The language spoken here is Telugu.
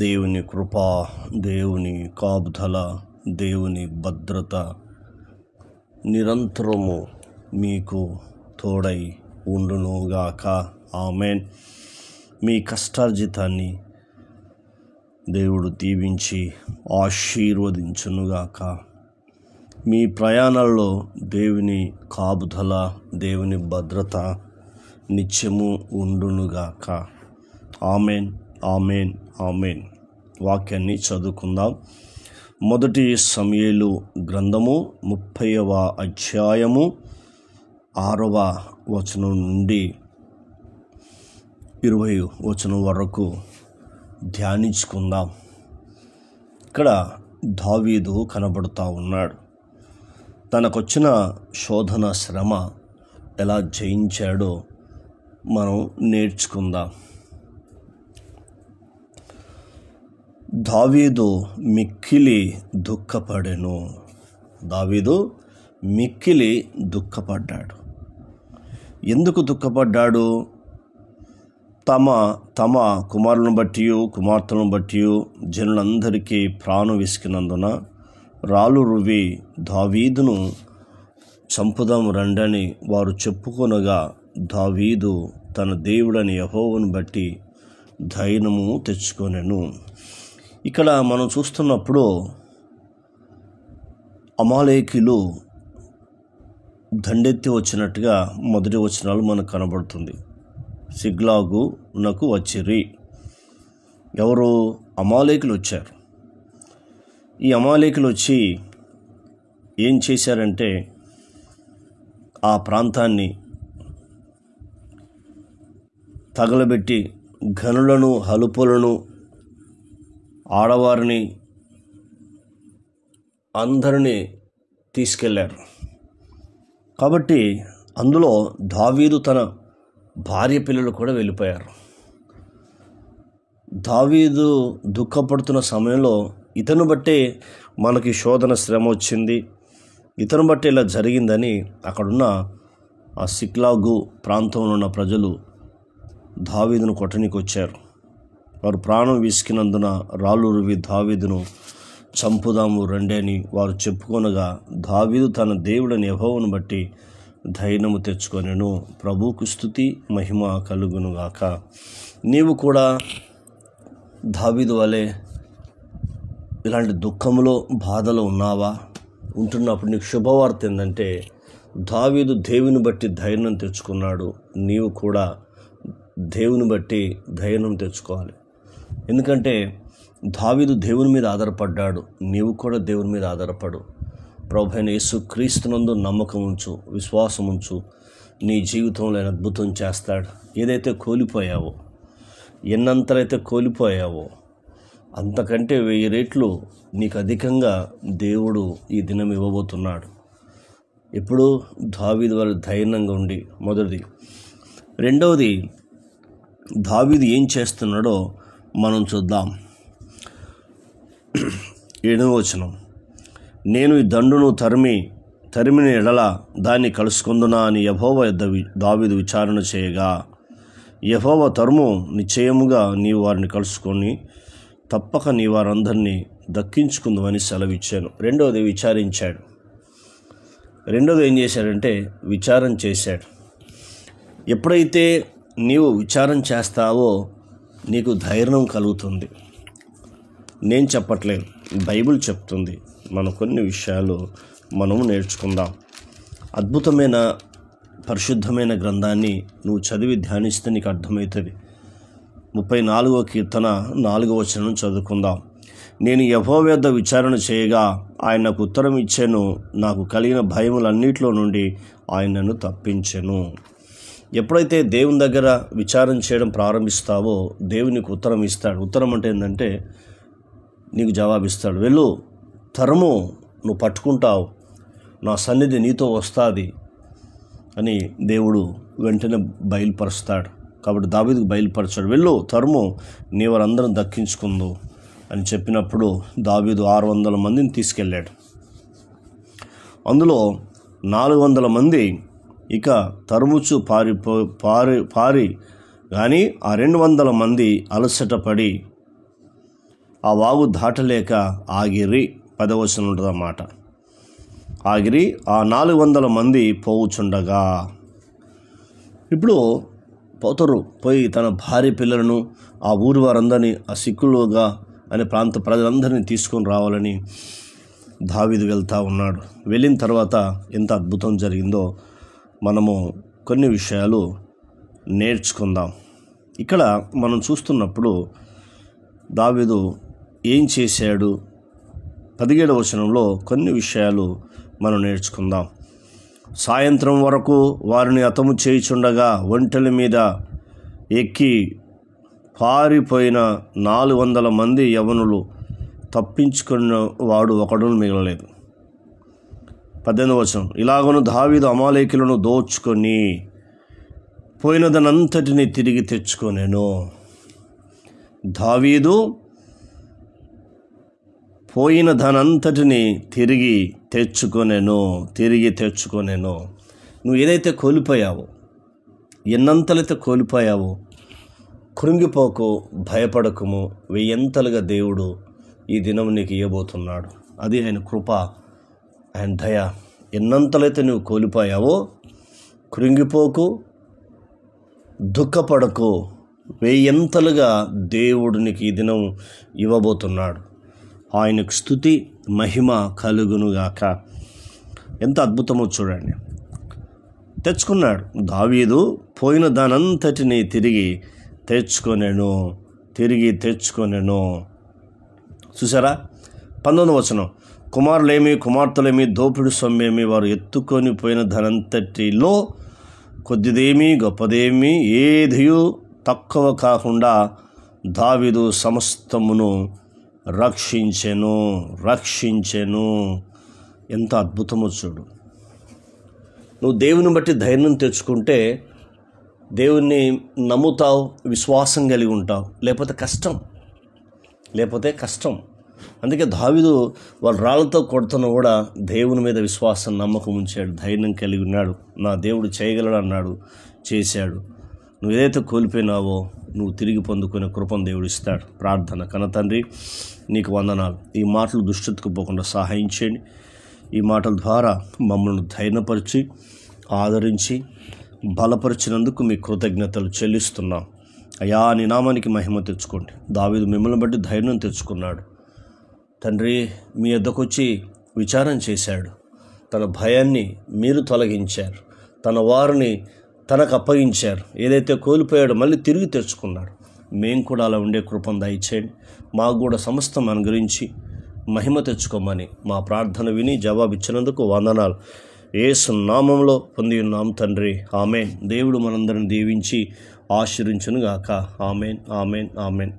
దేవుని కృప, దేవుని కాపుదల, దేవుని భద్రత నిరంతరము మీకు తోడై ఉండునుగాక. ఆమేన్. మీ కష్టార్జితాన్ని దేవుడు దీవించి ఆశీర్వదించునుగాక. మీ ప్రయాణాల్లో దేవుని కాపుదల, దేవుని భద్రత నిత్యము ఉండునుగాక. ఆమేన్, ఆమేన్, ఆమేన్. వాక్యాన్ని చదువుకుందాం. మొదటి సమూయేలు గ్రంథము 30వ అధ్యాయము 6వ వచనం నుండి 20వ వచనం వరకు ధ్యానించుకుందాం. ఇక్కడ దావీదు కనబడుతూ ఉన్నాడు. తనకొచ్చిన శోధన, శ్రమ ఎలా జయించాడో మనం నేర్చుకుందాం. దావీదు మిక్కిలి దుఃఖపడెను. దావీదు మిక్కిలి దుఃఖపడ్డాడు. ఎందుకు దుఃఖపడ్డాడు? తమ కుమారులను బట్టి, కుమార్తెలను బట్టి జనులందరికీ ప్రాణం విసికినందున రాళ్ళు రువ్వి దావీదును చంపుదాము రండని వారు చెప్పుకొనగా, దావీదు తన దేవుడని యెహోవాను బట్టి ధైర్యము తెచ్చుకొనెను. ఇక్కడ మనం చూస్తున్నప్పుడు అమాలేకీయులు దండెత్తి వచ్చినట్టుగా మొదటి వచనాలు మనకు కనబడుతుంది. సిగ్లాగునకు వచ్చిరి. ఎవరు? అమాలేకీయులు వచ్చారు. ఈ అమాలేకీయులు వచ్చి ఏం చేశారంటే ఆ ప్రాంతాన్ని తగలబెట్టి ఘనులను, హలుపులను, ఆడవారిని అందరినీ తీసుకెళ్ళారు. కాబట్టి అందులో దావీదు తన భార్య పిల్లలు కూడా వెళ్ళిపోయారు. దావీదు దుఃఖపడుతున్న సమయంలో ఇతను బట్టే మనకి శోధన, శ్రమ వచ్చింది, ఇతను బట్టే ఇలా జరిగిందని అక్కడున్న ఆ సిక్లాగు ప్రాంతంలో ఉన్న ప్రజలు దావీదును కొట్టనికి వచ్చారు. వారు ప్రాణం విసికినందున రాళ్ళు రువ్వి దావీదును చంపుదాము రండి అని వారు చెప్పుకొనగా, దావీదు తన దేవుడని యెహోవాను బట్టి ధైర్యము తెచ్చుకొనెను. ప్రభువుకు స్తుతి, మహిమ కలుగునుగాక. నీవు కూడా దావీదు వలె ఇలాంటి దుఃఖంలో, బాధలో ఉన్నావా? ఉంటున్నప్పుడు నీకు శుభవార్త ఏంటంటే, దావీదు దేవుని బట్టి ధైర్యం తెచ్చుకున్నాడు. నీవు కూడా దేవుని బట్టి ధైర్యం తెచ్చుకోవాలి. ఎందుకంటే దావీదు దేవుని మీద ఆధారపడ్డాడు. నీవు కూడా దేవుని మీద ఆధారపడు. ప్రభువైన యేసుక్రీస్తునందు నమ్మకం ఉంచు, విశ్వాసం ఉంచు. నీ జీవితంలో ఆయన అద్భుతం చేస్తాడు. ఏదైతే కోల్పోయావో, ఎన్నంతలైతే కోల్పోయావో అంతకంటే 1000 రెట్లు నీకు అధికంగా దేవుడు ఈ దినం ఇవ్వబోతున్నాడు. ఇప్పుడు దావీదు వల్ల ధైర్యంగా ఉండి, మొదటిది. రెండవది, దావీదు ఏం చేస్తున్నాడో మనం చూద్దాం. 7వ వచనం. నేను ఈ దండును తరిమిన ఎడల దాన్ని కలుసుకొందునా అని యెహోవా యొద్ద దావీదు విచారణ చేయగా, యెహోవా తరుము, నిశ్చయముగా నీవు వారిని కలుసుకొని తప్పక నీ వారందరినీ దక్కించుకుందామని సెలవిచ్చాను. రెండవది విచారించాడు. రెండవది ఏం చేశాడంటే విచారం చేశాడు. ఎప్పుడైతే నీవు విచారం చేస్తావో నీకు ధైర్యం కలుగుతుంది. నేను చెప్పట్లేదు, బైబిల్ చెప్తుంది. మనం కొన్ని విషయాలు మనము నేర్చుకుందాం. అద్భుతమైన పరిశుద్ధమైన గ్రంథాన్ని నువ్వు చదివి ధ్యానిస్తే నీకు అర్థమవుతుంది. 34వ కీర్తన 4వ వచనం చదువుకుందాం. నేను యెహోవా యొద్ద విచారణ చేయగా ఆయన నాకు ఉత్తరం ఇచ్చెను. నాకు కలిగిన భయములన్నిటిలో నుండి ఆయన నన్ను తప్పించెను. ఎప్పుడైతే దేవుని దగ్గర విచారం చేయడం ప్రారంభిస్తావో దేవునికి ఉత్తరం ఇస్తాడు. ఉత్తరం అంటే ఏంటంటే నీకు జవాబిస్తాడు. వెళ్ళు, తరము, నువ్వు పట్టుకుంటావు, నా సన్నిధి నీతో వస్తుంది అని దేవుడు వెంటనే బయలుపరుస్తాడు. కాబట్టి దావీదుకు బయలుపరచాడు. వెళ్ళు, తరుము, నీ వారందరం దక్కించుకుందు అని చెప్పినప్పుడు దావీదు 600 మందిని తీసుకెళ్ళాడు. అందులో 400 మంది ఇక తరుముచు పారి కానీ ఆ 200 మంది అలసట పడి ఆ వాగు దాటలేక ఆగిరి. 10వ వచనం ఉంటుంది అన్నమాట. ఆగిరి ఆ 400 మంది పోవుచుండగా. ఇప్పుడు పోయి తన భార్య పిల్లలను, ఆ ఊరి వారందరినీ, ఆ సిక్కులుగా అనే ప్రాంత ప్రజలందరినీ తీసుకొని రావాలని దావీదు వెళ్తూ ఉన్నాడు. వెళ్ళిన తర్వాత ఎంత అద్భుతం జరిగిందో మనము కొన్ని విషయాలు నేర్చుకుందాం. ఇక్కడ మనం చూస్తున్నప్పుడు దావీదు ఏం చేశాడు, 17వ వచనంలో కొన్ని విషయాలు మనం నేర్చుకుందాం. సాయంత్రం వరకు వారిని హతము చేయుచుండగా ఒంటెల మీద ఎక్కి పారిపోయిన 400 మంది యవనులు తప్పించుకున్న వాడు ఒకడును మిగలలేదు. 18వ వచనం, ఇలాగను దావీదు అమాలేకులను దోచుకొని పోయినదనంతటిని తిరిగి తెచ్చుకొనెను. దావీదు పోయిన దానంతటిని తిరిగి తెచ్చుకొనెను. నువ్వు ఏదైతే కోల్పోయావో, ఎన్నంతలైతే కోల్పోయావో, కృంగిపోకు, భయపడకుము. 1000 దేవుడు ఈ దినం నీకు ఇవ్వబోతున్నాడు. అది ఆయన కృప, ఆయన దయ. ఎన్నంతలైతే నువ్వు కోల్పోయావో కృంగిపోకు, దుఃఖపడకు. 1000 దేవుడు నీకు ఈ దినం ఇవ్వబోతున్నాడు. ఆయనకు స్తుతి మహిమ కలుగునుగాక. ఎంత అద్భుతమో చూడండి. తెచ్చుకున్నాడు దావీదు. పోయిన దానంతటిని తిరిగి తెచ్చుకొనెను. చూసారా? 19వ వచనం, కుమారులేమి కుమార్తెలేమి దోపిడి సొమ్మేమి వారు ఎత్తుకొని పోయిన ధనంతటిలో కొద్దిదేమీ గొప్పదేమీ ఏదియూ తక్కువ కాకుండా దావీదు సమస్తమును రక్షించెను. ఎంత అద్భుతమో చూడు. నువ్వు దేవుని బట్టి ధైర్యం తెచ్చుకుంటే దేవుణ్ణి నమ్ముతావు, విశ్వాసం కలిగి ఉంటావు. లేకపోతే కష్టం. అందుకే దావీదు వాళ్ళు రాళ్ళతో కొడుతున్నా కూడా దేవుని మీద విశ్వాసం, నమ్మకం ఉంచాడు, ధైర్యం కలిగి ఉన్నాడు. నా దేవుడు చేయగలడు అన్నాడు, చేశాడు. నువ్వు ఏదైతే కోల్పోయినావో నువ్వు తిరిగి పొందుకునే కృపను దేవుడు ఇస్తాడు. ప్రార్థన. కన్న తండ్రి, నీకు వందనాలు. ఈ మాటలు దుష్టతకు పోకుండా సహాయం చేయండి. ఈ మాటల ద్వారా మమ్మల్ని ధైర్యపరిచి, ఆదరించి, బలపరిచినందుకు మీ కృతజ్ఞతలు చెల్లిస్తున్నాం. అయా, నీ నామానికి మహిమ తెచ్చుకోండి. దావీదు మిమ్మల్ని బట్టి ధైర్యం తెచ్చుకున్నాడు. తండ్రి, మీ వద్దకు వచ్చి విచారం చేశాడు. తన భయాన్ని మీరు తొలగించారు. తన వారిని తనకు అప్పగించారు. ఏదైతే కోల్పోయాడో మళ్ళీ తిరిగి తెచ్చుకున్నాడు. మేము కూడా అలా ఉండే కృపను దయచేయండి. మాకు కూడా సమస్తం అనుగ్రహించి మహిమ తెచ్చుకోమని మా ప్రార్థన విని జవాబిచ్చినందుకు వందనాలు. యేసు నామంలో పొంది ఉన్నాం తండ్రి. ఆమేన్. దేవుడు మనందరిని దీవించి ఆశీర్వదించును గాక. ఆమేన్.